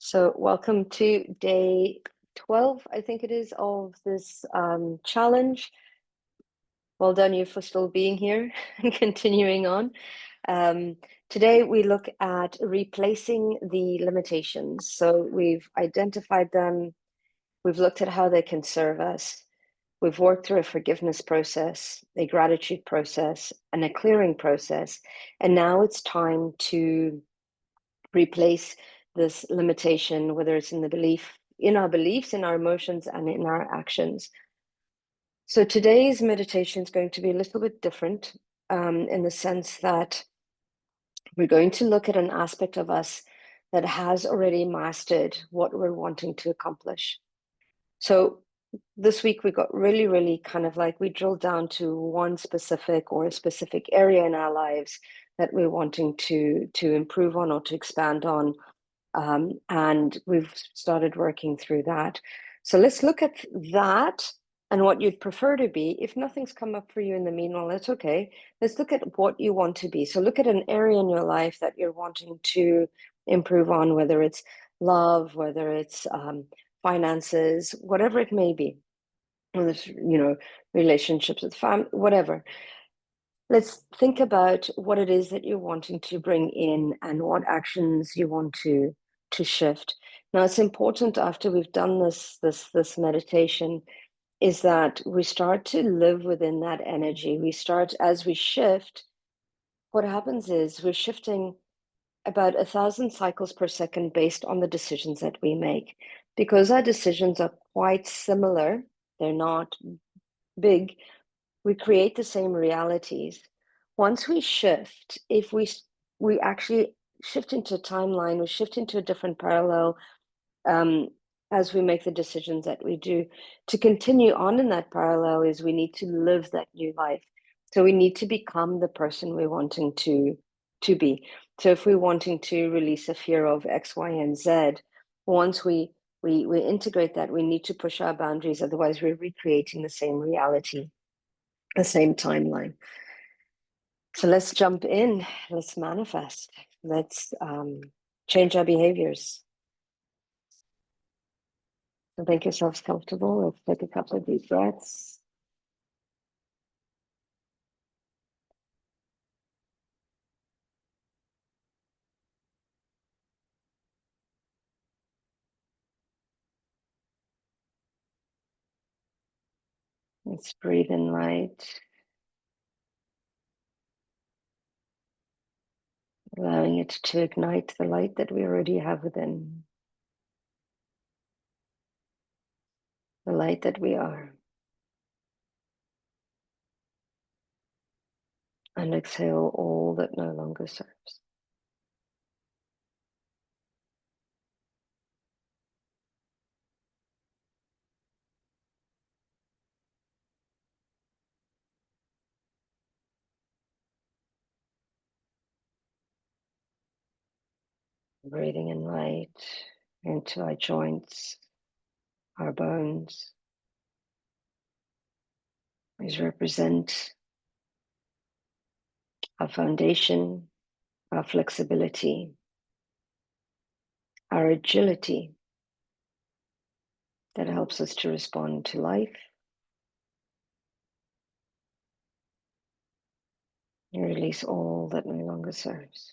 So, welcome to day 12, I think it is, of this challenge. Well done, you, for still being here and continuing on. Today, we look at replacing the limitations. So, we've identified them, we've looked at how they can serve us, we've worked through a forgiveness process, a gratitude process, and a clearing process. And now it's time to replace this limitation, whether it's in the belief, in our beliefs, in our emotions, and in our actions. So today's meditation is going to be a little bit different in the sense that we're going to look at an aspect of us that has already mastered what we're wanting to accomplish. So this week we got really kind of like we drilled down to one specific or a specific area in our lives that we're wanting to improve on or to expand on. And we've started working through that. So let's look at that and what you'd prefer to be. If nothing's come up for you in the meanwhile, that's okay. Let's look at what you want to be. So look at an area in your life that you're wanting to improve on, whether it's love, whether it's finances, whatever it may be, whether it's, relationships with family, whatever. Let's think about what it is that you're wanting to bring in and what actions you want to shift. Now, it's important after we've done this meditation is that we start to live within that energy. We start, as we shift, what happens is we're shifting about 1,000 cycles per second based on the decisions that we make. Because our decisions are quite similar, they're not big, we create the same realities. Once we shift, if we actually shift into a timeline, we shift into a different parallel, as we make the decisions that we do. To continue on in that parallel is we need to live that new life. So we need to become the person we're wanting to be. So if we're wanting to release a fear of X, Y, and Z, once we integrate that, we need to push our boundaries. Otherwise, we're recreating the same reality, the same timeline. So let's jump in. Let's manifest. Let's change our behaviors. So make yourselves comfortable. Let's take a couple of deep breaths. Let's breathe in light, allowing it to ignite the light that we already have within, the light that we are. And exhale all that no longer serves. Breathing in light into our joints, our bones. These represent our foundation, our flexibility, our agility that helps us to respond to life. You release all that no longer serves.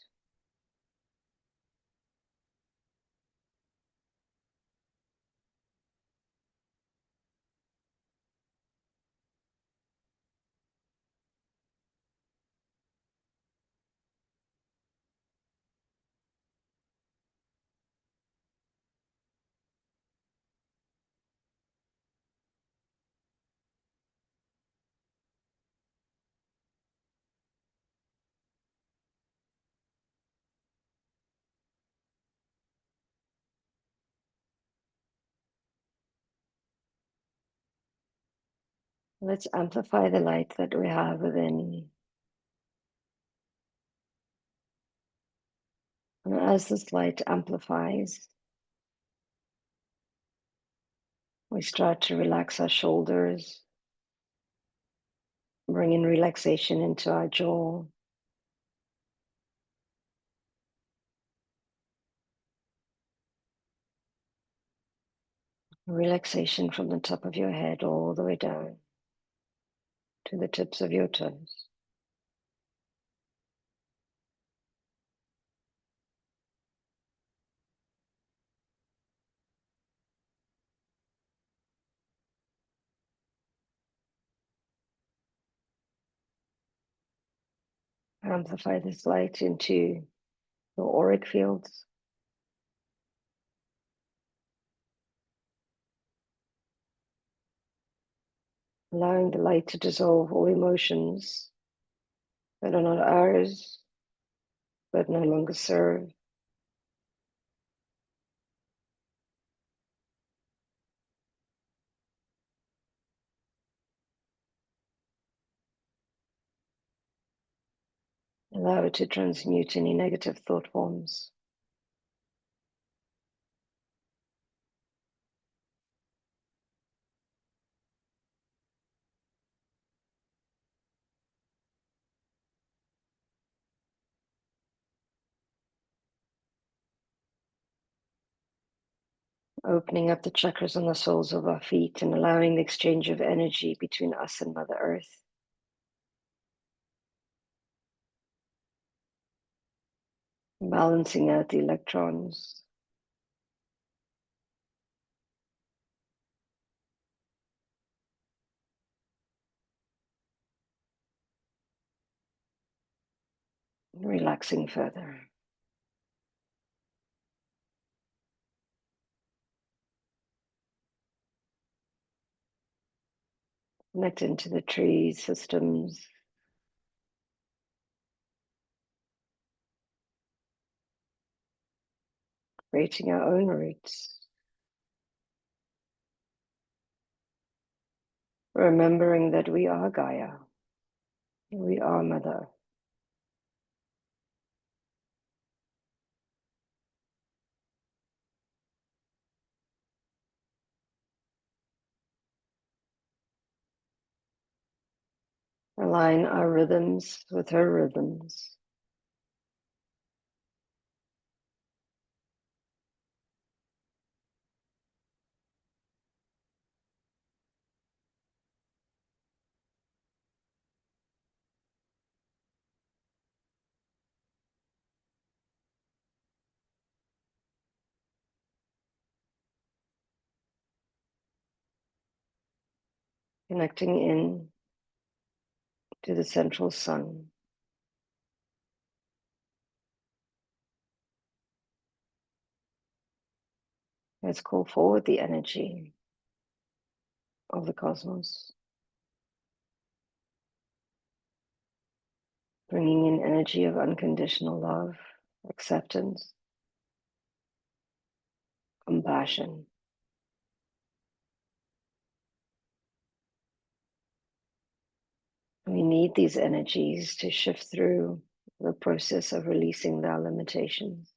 Let's amplify the light that we have within. And as this light amplifies, we start to relax our shoulders, bring in relaxation into our jaw. Relaxation from the top of your head all the way down to the tips of your toes. Amplify this light into your auric fields. Allowing the light to dissolve all emotions that are not ours, but no longer serve. Allow it to transmute any negative thought forms. Opening up the chakras on the soles of our feet and allowing the exchange of energy between us and Mother Earth. Balancing out the electrons. Relaxing further. Connect into the tree systems. Creating our own roots. Remembering that we are Gaia. We are Mother. Align our rhythms with her rhythms. Connecting in to the central sun. Let's call forward the energy of the cosmos. Bringing in energy of unconditional love, acceptance, compassion. We need these energies to shift through the process of releasing our limitations.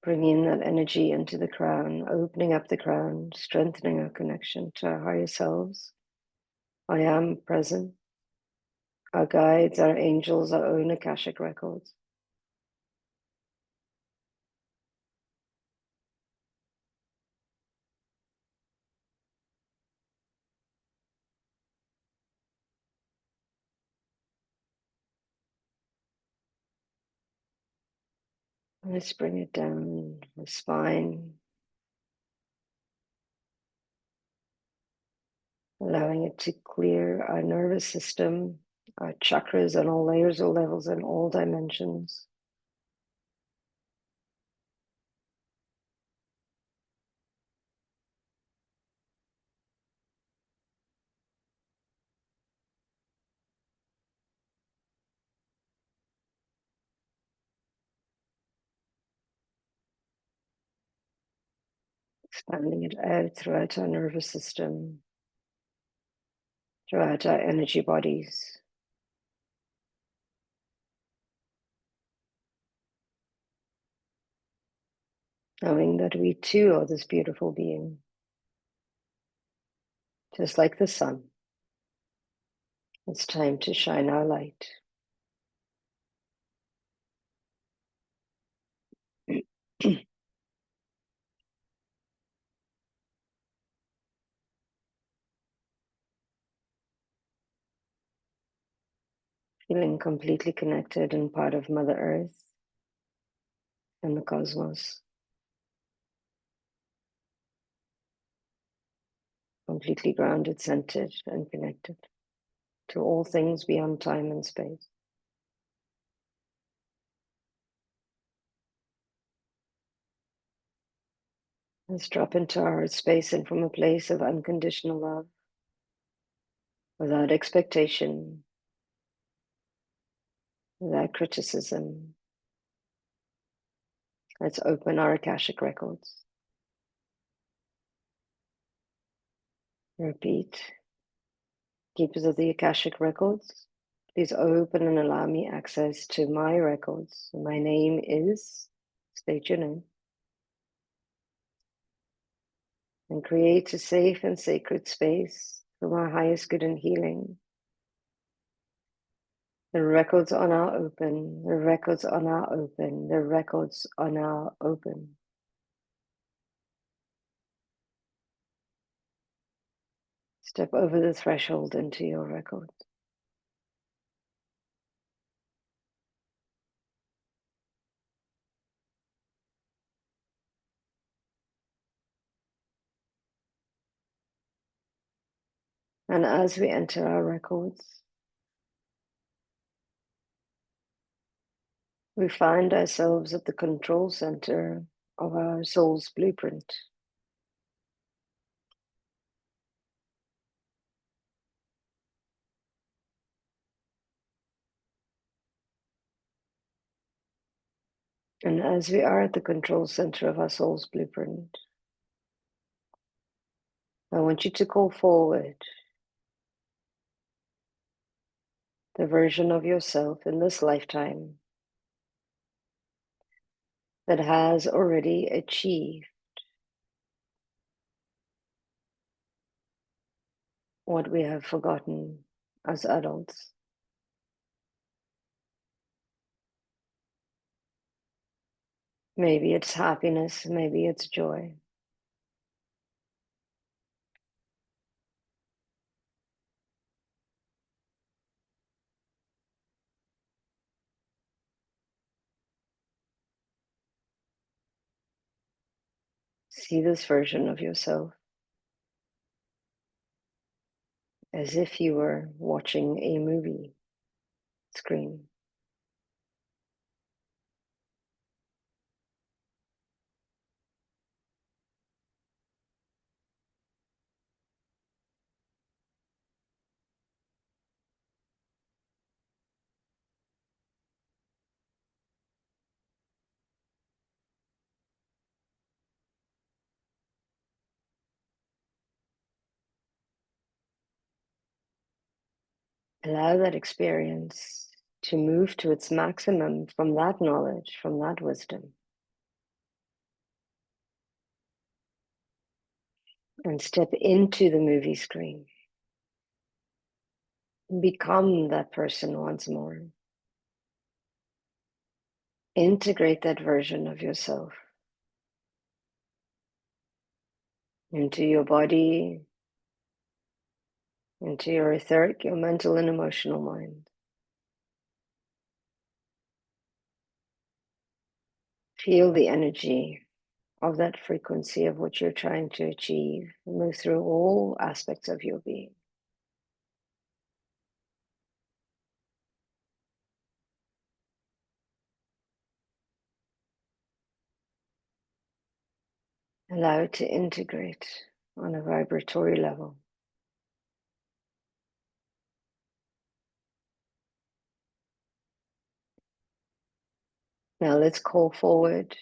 Bringing that energy into the crown, opening up the crown, strengthening our connection to our higher selves. I am present. Our guides, our angels, our own Akashic Records. Let's bring it down the spine, allowing it to clear our nervous system, our chakras on all layers or levels and all dimensions. Expanding it out throughout our nervous system, throughout our energy bodies. Knowing that we too are this beautiful being, just like the sun. It's time to shine our light. feeling completely connected and part of Mother Earth and the cosmos, completely grounded, centered, and connected to all things beyond time and space. Let's drop into our heart space and from a place of unconditional love, without expectation, without criticism. Let's open our Akashic Records. Repeat. Keepers of the Akashic Records, please open and allow me access to my records. My name is, state your name, and create a safe and sacred space for my highest good and healing. The records are now open. The records are now open. The records are now open. Step over the threshold into your record. And as we enter our records, we find ourselves at the control center of our soul's blueprint. And as we are at the control center of our soul's blueprint, I want you to call forward the version of yourself in this lifetime that has already achieved what we have forgotten as adults. Maybe it's happiness, maybe it's joy. See this version of yourself as if you were watching a movie screen. Allow that experience to move to its maximum from that knowledge, from that wisdom. And step into the movie screen. Become that person once more. Integrate that version of yourself into your body, into your etheric, your mental and emotional mind. Feel the energy of that frequency of what you're trying to achieve. Move through all aspects of your being. Allow it to integrate on a vibratory level. Now let's call forward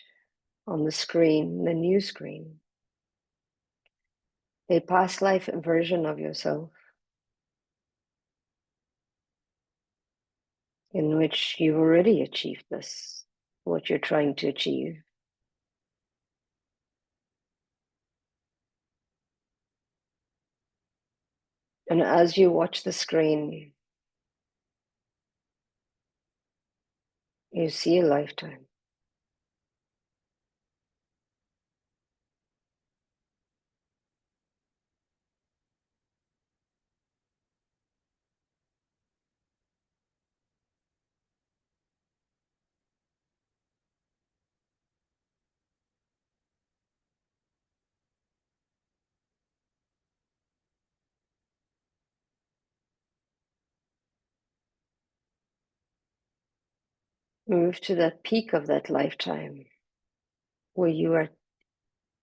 on the screen, the new screen, a past life version of yourself in which you've already achieved this, what you're trying to achieve. And as you watch the screen, you see a lifetime. Move to that peak of that lifetime where you are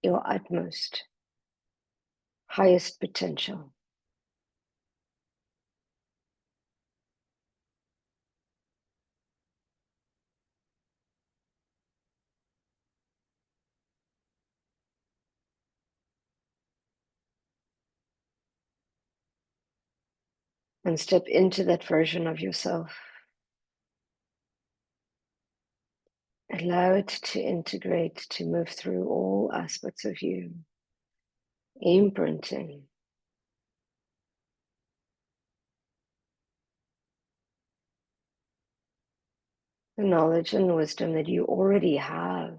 your utmost, highest potential. And step into that version of yourself. Allow it to integrate, to move through all aspects of you, imprinting the knowledge and wisdom that you already have,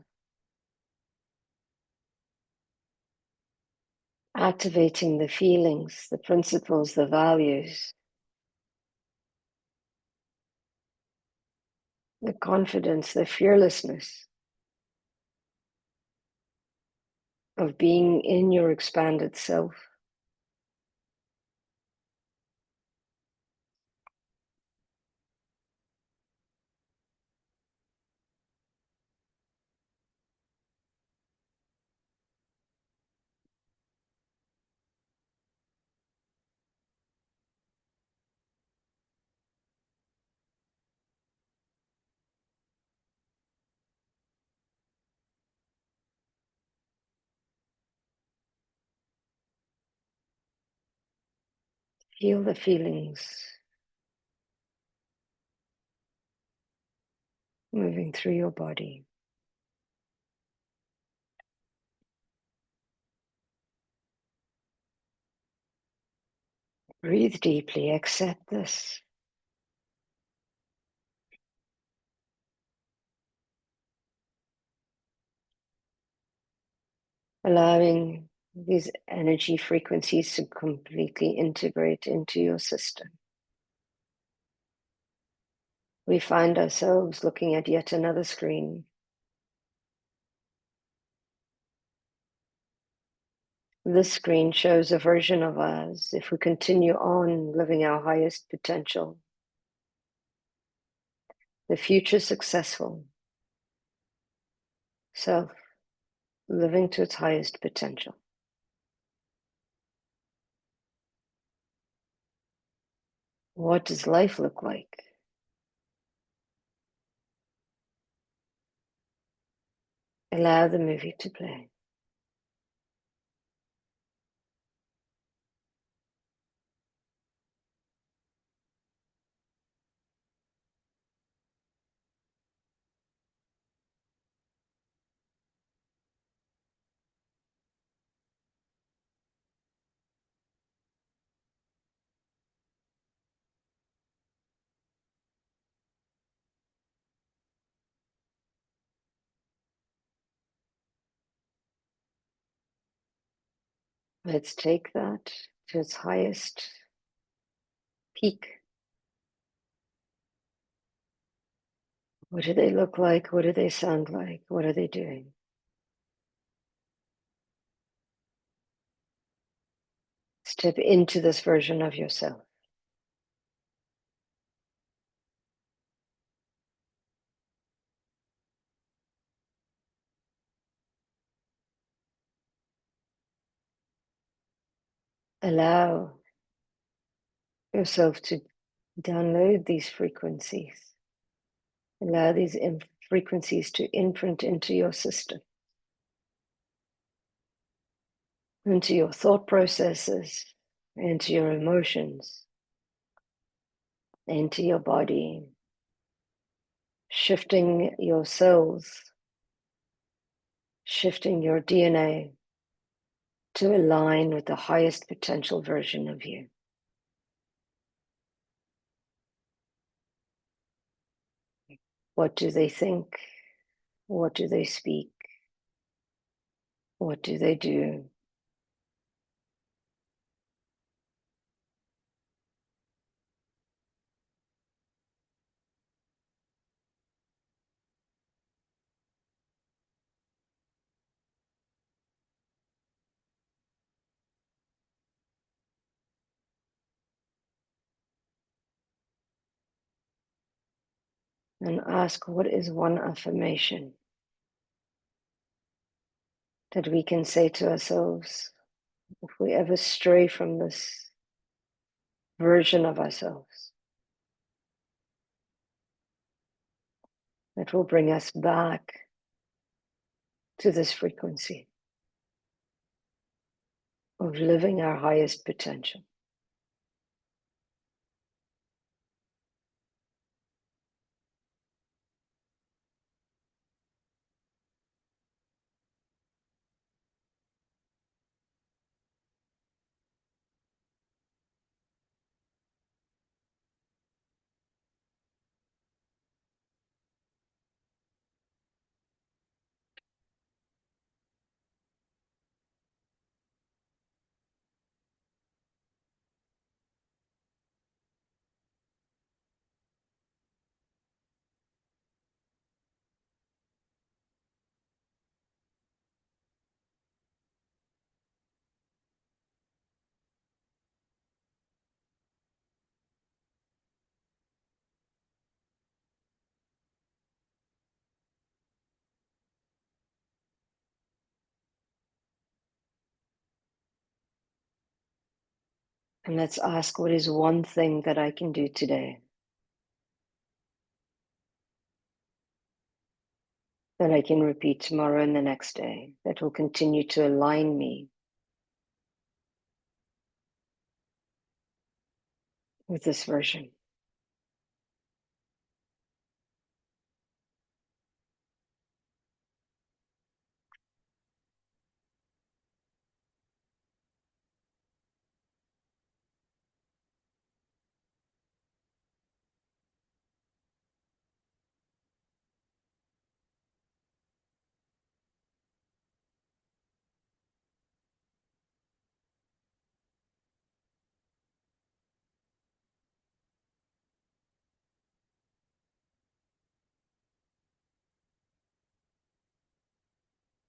activating the feelings, the principles, the values, the confidence, the fearlessness of being in your expanded self. Feel the feelings moving through your body. Breathe deeply, accept this. Allowing these energy frequencies to completely integrate into your system. We find ourselves looking at yet another screen. This screen shows a version of us if we continue on living our highest potential. The future successful self living to its highest potential. What does life look like? Allow the movie to play. Let's take that to its highest peak. What do they look like? What do they sound like? What are they doing? Step into this version of yourself. Allow yourself to download these frequencies. Allow these frequencies to imprint into your system, into your thought processes, into your emotions, into your body, shifting your cells, shifting your DNA to align with the highest potential version of you. What do they think? What do they speak? What do they do? and ask, what is one affirmation that we can say to ourselves if we ever stray from this version of ourselves that will bring us back to this frequency of living our highest potential. And let's ask, what is one thing that I can do today that I can repeat tomorrow and the next day that will continue to align me with this version?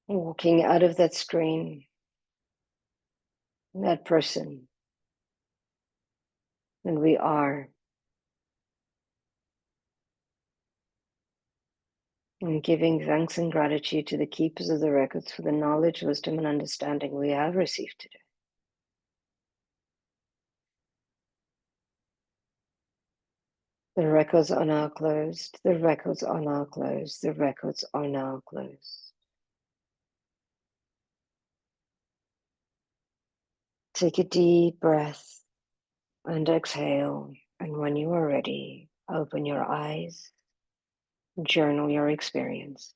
Walking out of that screen, that person, and we are, and giving thanks and gratitude to the keepers of the records for the knowledge, wisdom, and understanding we have received today. The records are now closed. The records are now closed. The records are now closed. Take a deep breath and exhale. And when you are ready, open your eyes, journal your experience.